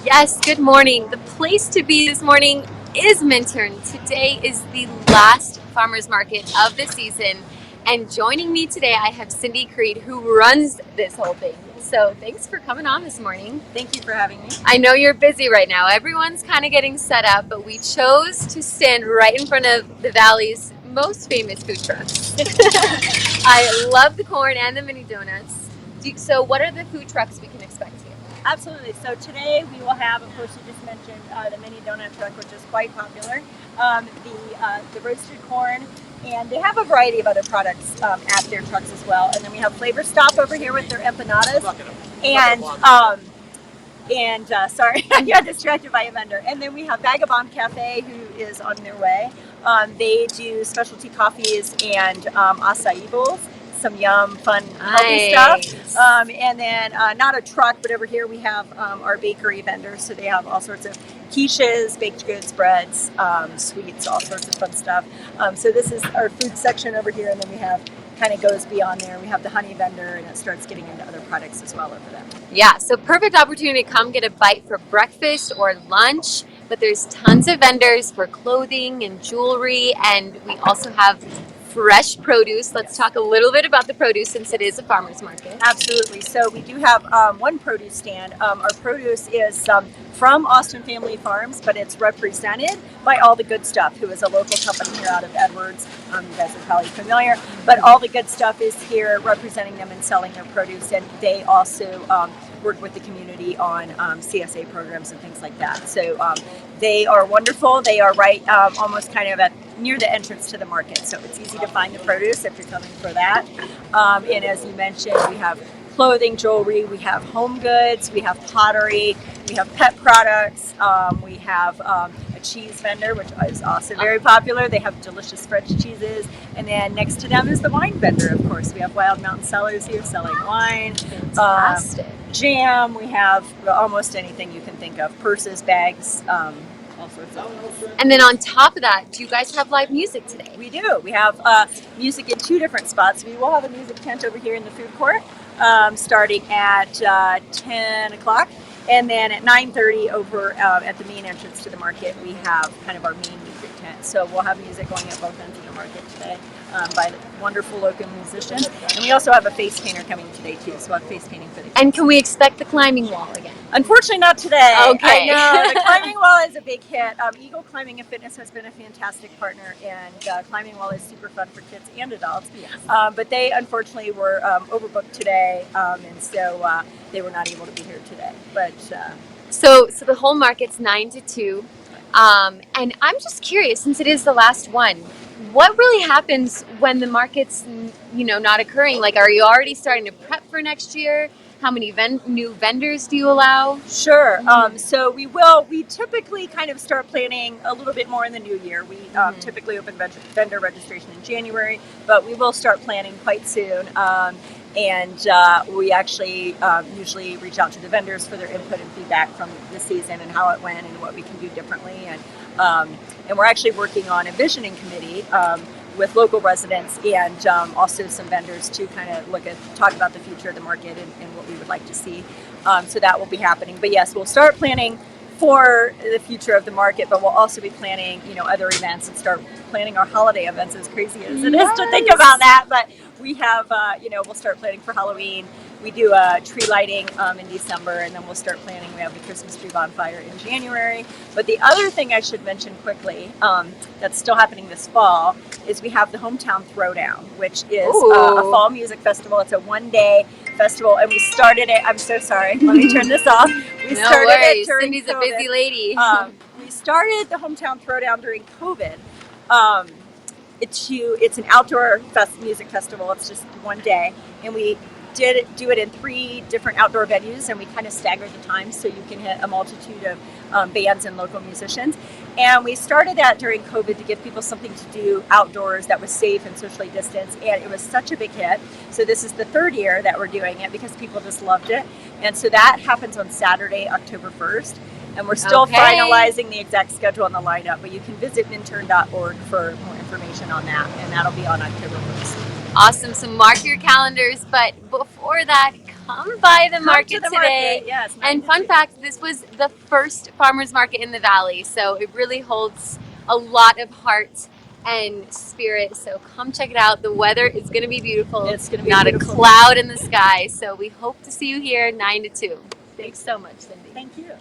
Yes, good morning. The place to be this morning is Minturn. Today is the last farmers market of the season. And joining me today, I have Cindy Krieg, who runs this whole thing. So thanks for coming on this morning. Thank you for having me. I know you're busy right now. Everyone's kind of getting set up, but we chose to stand right in front of the Valley's most famous food trucks. I love the corn and the mini donuts. So what are the food trucks we can expect here? Absolutely. So today we will have, of course, you just mentioned the mini donut truck, which is quite popular. The roasted corn, and they have a variety of other products at their trucks as well. And then we have Flavor Stop over here with their empanadas. Sorry, I got distracted by a vendor. And then we have Vagabond Cafe, who is on their way. They do specialty coffees and acai bowls. Some yum, fun, healthy stuff. And then not a truck, but over here we have our bakery vendors. So they have all sorts of quiches, baked goods, breads, sweets, all sorts of fun stuff. So this is our food section over here, and then we have kind of goes beyond there. We have the honey vendor, and it starts getting into other products as well over there. Yeah, so perfect opportunity to come get a bite for breakfast or lunch. But there's tons of vendors for clothing and jewelry, and we also have fresh produce. Let's talk a little bit about the produce since it is a farmer's market. Absolutely. So we do have one produce stand. Our produce is from Austin Family Farms, but it's represented by All the Good Stuff, who is a local company here out of Edwards. You guys are probably familiar, but All the Good Stuff is here representing them and selling their produce, and they also work with the community on CSA programs and things like that. So they are wonderful. They are right almost kind of near the entrance to the market, so it's easy to find the produce if you're coming for that. And as you mentioned, we have clothing, jewelry, we have home goods, we have pottery, we have pet products, we have a cheese vendor, which is also very popular. They have delicious French cheeses. And then next to them is the wine vendor, of course. We have Wild Mountain Cellars here selling wine. Fantastic. Jam, we have almost anything you can think of. Purses, bags, all sorts of things. And then on top of that, do you guys have live music today? We do. We have music in two different spots. We will have a music tent over here in the food court starting at 10 o'clock. And then at 9:30 over at the main entrance to the market, we have kind of our main music tent. So we'll have music going at both ends of the market today by wonderful local musicians. And we also have a face painter coming today too, so we'll have face painting for the kids. And can we expect the climbing wall again? Unfortunately, not today. Okay. I know, the climbing wall is a big hit. Eagle Climbing and Fitness has been a fantastic partner, and climbing wall is super fun for kids and adults. Yes. But they unfortunately were overbooked today, and so they were not able to be here today. But So the whole market's 9 to 2. And I'm just curious, since it is the last one, what really happens when the market's not occurring? Like, are you already starting to prep for next year? How many new vendors do you allow? Sure. So we typically kind of start planning a little bit more in the new year. We typically open vendor registration in January, but we will start planning quite soon. And we actually usually reach out to the vendors for their input and feedback from the season and how it went and what we can do differently. And we're actually working on a visioning committee with local residents and also some vendors to kind of talk about the future of the market and what we would like to see. So that will be happening. But yes, we'll start planning for the future of the market, but we'll also be planning, other events and start planning our holiday events, as crazy as it is to think about that. But we have, we'll start planning for Halloween. We do a tree lighting in December, and then we'll start planning. We have the Christmas tree bonfire in January. But the other thing I should mention quickly that's still happening this fall is we have the Hometown Throwdown, which is a fall music festival. It's a one-day festival, and we started it. I'm so sorry. Let me turn this off. We started it during Cindy's COVID. a busy lady. We started the Hometown Throwdown during COVID. It's an outdoor music festival. It's just one day, and we did do it in 3 different outdoor venues, and we kind of staggered the times so you can hit a multitude of bands and local musicians. And we started that during COVID to give people something to do outdoors that was safe and socially distanced, and it was such a big hit. So this is the 3rd year that we're doing it because people just loved it. And so that happens on Saturday, October 1st. And we're still finalizing the exact schedule and the lineup, but you can visit minturn.org for more information on that, and that'll be on October 1st. Awesome. So mark your calendars. But before that, come by the Come market to the today. market. Yes. 9 And to fun 2. fact, this was the first farmers market in the valley, so it really holds a lot of heart and spirit. So come check it out. The weather is going to be beautiful. It's going to be not beautiful. a cloud in the sky. So we hope to see you here 9 to 2. Thanks so much, Cindy. Thank you.